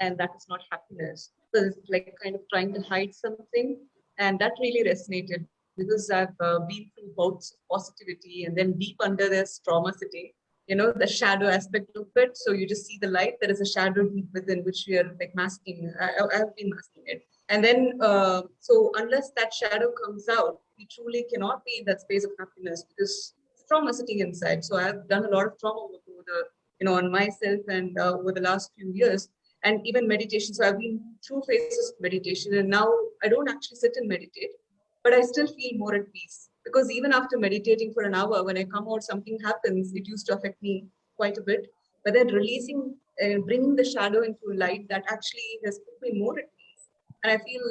and that is not happiness. So it's like kind of trying to hide something. And that really resonated because I've been through bouts of positivity, and then deep under there's trauma sitting, the shadow aspect of it. So you just see the light. There is a shadow deep within which we are like masking. I've been masking it. And then, so unless that shadow comes out, we truly cannot be in that space of happiness because trauma sitting inside. So I've done a lot of trauma work over the, on myself and over the last few years, and even meditation. So I've been through phases of meditation, and now I don't actually sit and meditate, but I still feel more at peace, because even after meditating for an hour, when I come out, something happens. It used to affect me quite a bit, but then releasing, bringing the shadow into light, that actually has put me more at peace. And I feel,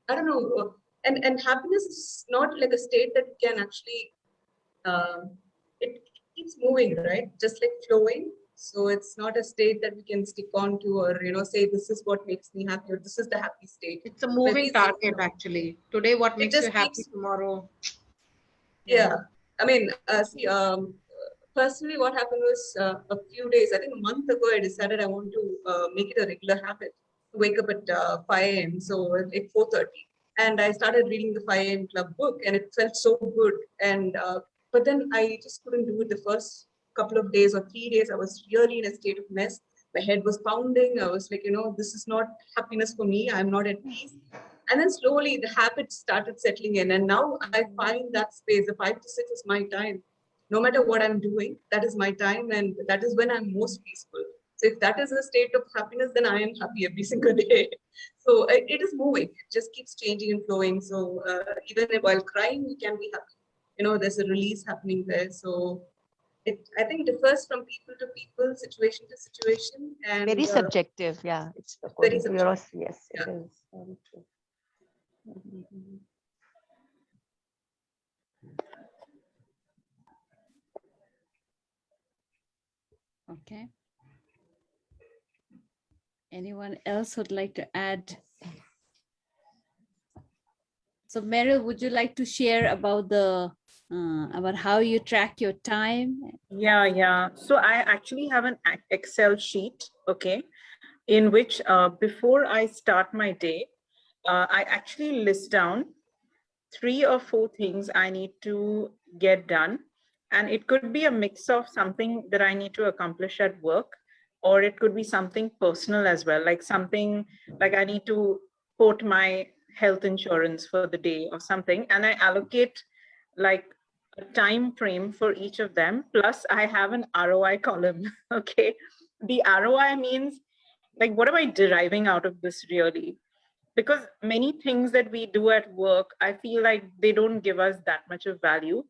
I don't know, and happiness is not like a state that you can actually, it keeps moving, right? Just like flowing. So it's not a state that we can stick on to, or say this is what makes me happy, or this is the happy state. It's a moving target, actually. Today, what makes you happy, tomorrow. Yeah. I mean, personally, what happened was a few days, I think a month ago, I decided I want to make it a regular habit to wake up at 5 a.m. So at 4:30. And I started reading the 5 a.m. Club book, and it felt so good. And but then I just couldn't do it the first couple of days or 3 days. I was really in a state of mess. My head was pounding. I was like, this is not happiness for me. I'm not at peace. And then slowly the habits started settling in. And now I find that space, the 5 to 6 is my time. No matter what I'm doing, that is my time. And that is when I'm most peaceful. So if that is a state of happiness, then I am happy every single day. So it is moving. It just keeps changing and flowing. So even while crying, we can be happy. There's a release happening there. So I think differs from people to people, situation to situation. And very subjective. Yeah. It's very subjective. Yes, yeah. It is very true. Okay. Anyone else would like to add? So Meryl, would you like to share about about how you track your time? Yeah. So I actually have an Excel sheet, okay, in which before I start my day, I actually list down 3 or 4 things I need to get done. And it could be a mix of something that I need to accomplish at work, or it could be something personal as well, like something like I need to quote my health insurance for the day or something. And I allocate like a time frame for each of them. Plus I have an ROI column, okay? The ROI means like, what am I deriving out of this really? Because many things that we do at work, I feel like they don't give us that much of value.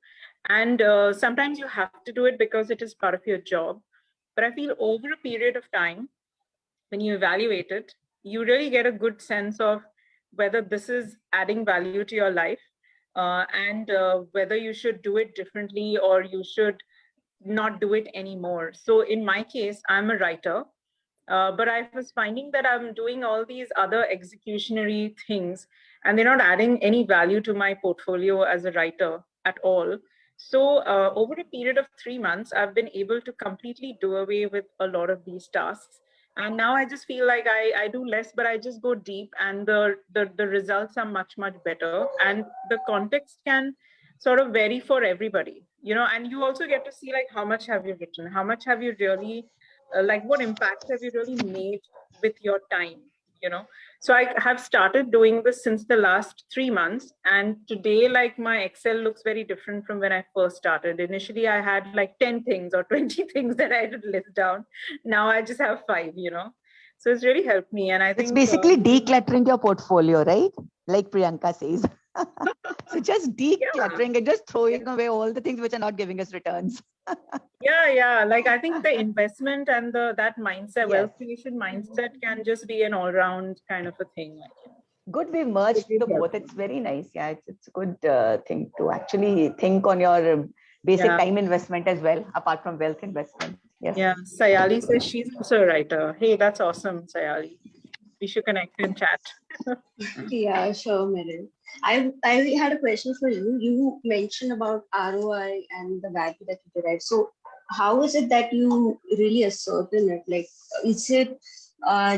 And sometimes you have to do it because it is part of your job. But I feel over a period of time, when you evaluate it, you really get a good sense of whether this is adding value to your life, and whether you should do it differently or you should not do it anymore. So in my case, I'm a writer, but I was finding that I'm doing all these other executionary things and they're not adding any value to my portfolio as a writer at all. So over a period of 3 months, I've been able to completely do away with a lot of these tasks. And now I just feel like I do less, but I just go deep, and the results are much, much better. And the context can sort of vary for everybody, and you also get to see like how much have you written, how much have you really like what impact have you really made with your time, you know so I have started doing this since the last 3 months, and today like my Excel looks very different from when I first started. Initially I had like 10 things or 20 things that I had to list down. Now I just have 5. So it's really helped me, and I It's think basically decluttering your portfolio, right? Like Priyanka says. So just yeah. decluttering and just throwing away all the things which are not giving us returns. Yeah. Like I think the investment and that mindset, Yes. wealth creation mindset, can just be an all-round kind of a thing. Good, we've merged the both. It's very nice. Yeah, it's a good thing to actually think on your basic time investment as well, apart from wealth investment. Yes. Yeah. Sayali says she's also a writer. Hey, that's awesome, Sayali. We should connect and chat. Yeah, sure, Meryl. I had a question for you. You mentioned about ROI and the value that you derive. So, how is it that you really ascertain it? Like, is it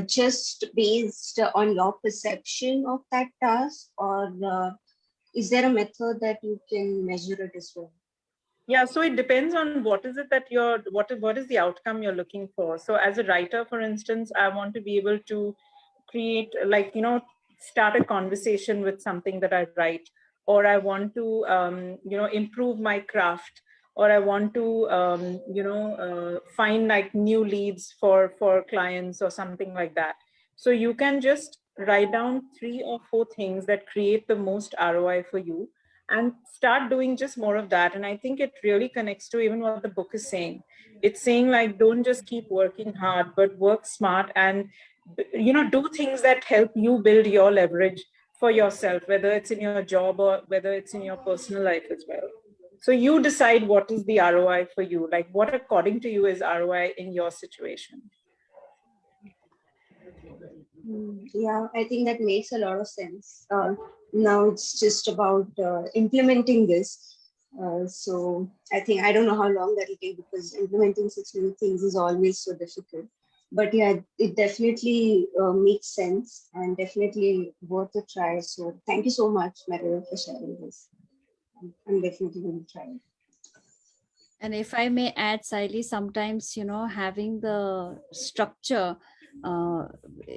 just based on your perception of that task, or is there a method that you can measure it as well? Yeah, so it depends on what is it that what is the outcome you're looking for. So as a writer, for instance, I want to be able to create, like, start a conversation with something that I write, or I want to, improve my craft, or I want to, find like new leads for clients or something like that. So you can just write down 3 or 4 things that create the most ROI for you, and start doing just more of that. And I think it really connects to even what the book is saying. It's saying like, don't just keep working hard, but work smart, and do things that help you build your leverage for yourself, whether it's in your job or whether it's in your personal life as well. So you decide what is the ROI for you, like what according to you is ROI in your situation. Yeah, I think that makes a lot of sense. Now it's just about implementing this. So I don't know how long that'll take, because implementing such many things is always so difficult. But yeah, it definitely makes sense and definitely worth a try. So thank you so much, Meryl, for sharing this. I'm definitely going to try it. And if I may add, Saili, sometimes, having the structure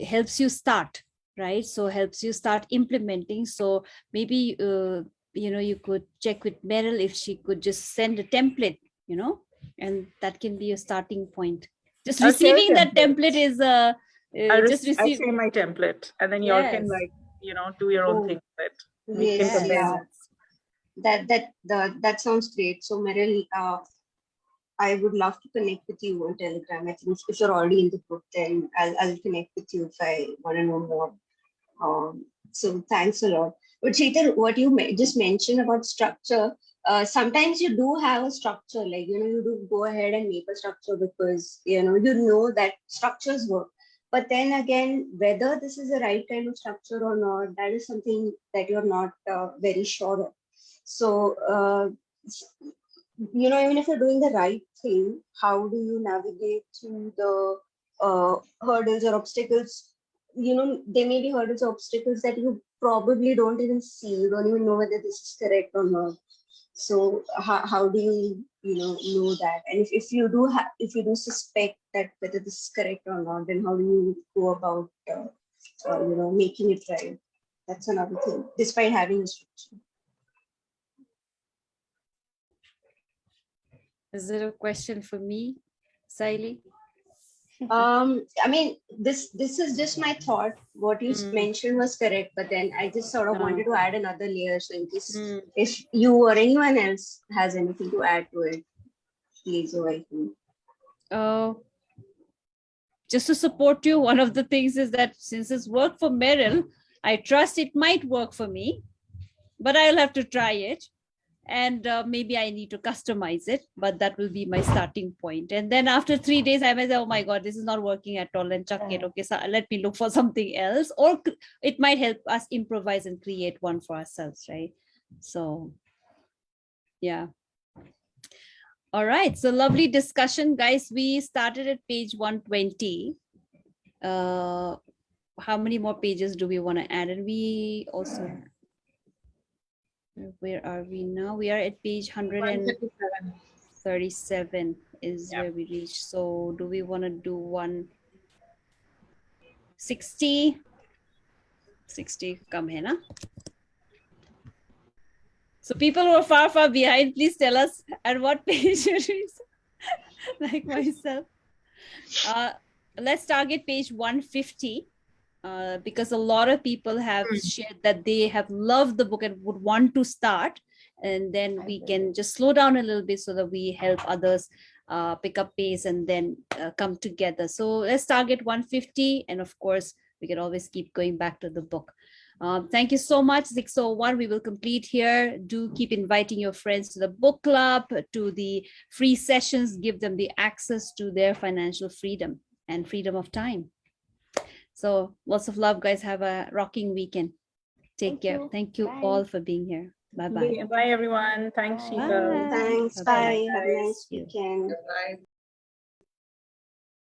helps you start, right? So helps you start implementing. So maybe, you could check with Meryl if she could just send a template, and that can be a starting point. Just receiving that template is I'll share my template, and then y'all can do your own thing with it. We can compare. That sounds great. So Meryl, I would love to connect with you on Telegram. I think if you're already in the group, then I'll connect with you if I want to know more. So thanks a lot. But Sheetal, what you just mentioned about structure, sometimes you do have a structure, like, you do go ahead and make a structure because, you know that structures work. But then again, whether this is the right kind of structure or not, that is something that you're not very sure of. So, even if you're doing the right thing, how do you navigate through the hurdles or obstacles? There may be hurdles or obstacles that you probably don't even see. You don't even know whether this is correct or not. So how do you know that? And if you do suspect that whether this is correct or not, then how do you go about making it right? That's another thing, despite having a structure. Is there a question for me, Saili? I mean, this is just my thought. What you mentioned was correct, but then I just sort of wanted to add another layer. So in case if you or anyone else has anything to add to it, please go ahead. Just to support you, one of the things is that since it's work for Meryl, I trust it might work for me, but I'll have to try it. And maybe I need to customize it, but that will be my starting point. And then after 3 days, I might say, oh my God, this is not working at all, and chuck it. Okay, so let me look for something else, or it might help us improvise and create one for ourselves, right? So, yeah. All right, so lovely discussion, guys. We started at page 120. How many more pages do we want to add? And we also, where are we now? We are at page 137 is where we reach. So do we want to do 160? 60, come here, na? So people who are far, far behind, please tell us at what page it is. Like myself. Let's target page 150. Because a lot of people have shared that they have loved the book and would want to start, and then we can just slow down a little bit so that we help others pick up pace and then come together. So let's target 150, and of course we can always keep going back to the book. Thank you so much. 601 we will complete here. Do keep inviting your friends to the book club, to the free sessions. Give them the access to their financial freedom and freedom of time. So lots of love, guys. Have a rocking weekend. Take care. Thank you all for being here. Bye-bye. Bye, everyone. Thanks, Sheetal. Thanks. Bye-bye. Bye. Have a nice weekend. Bye.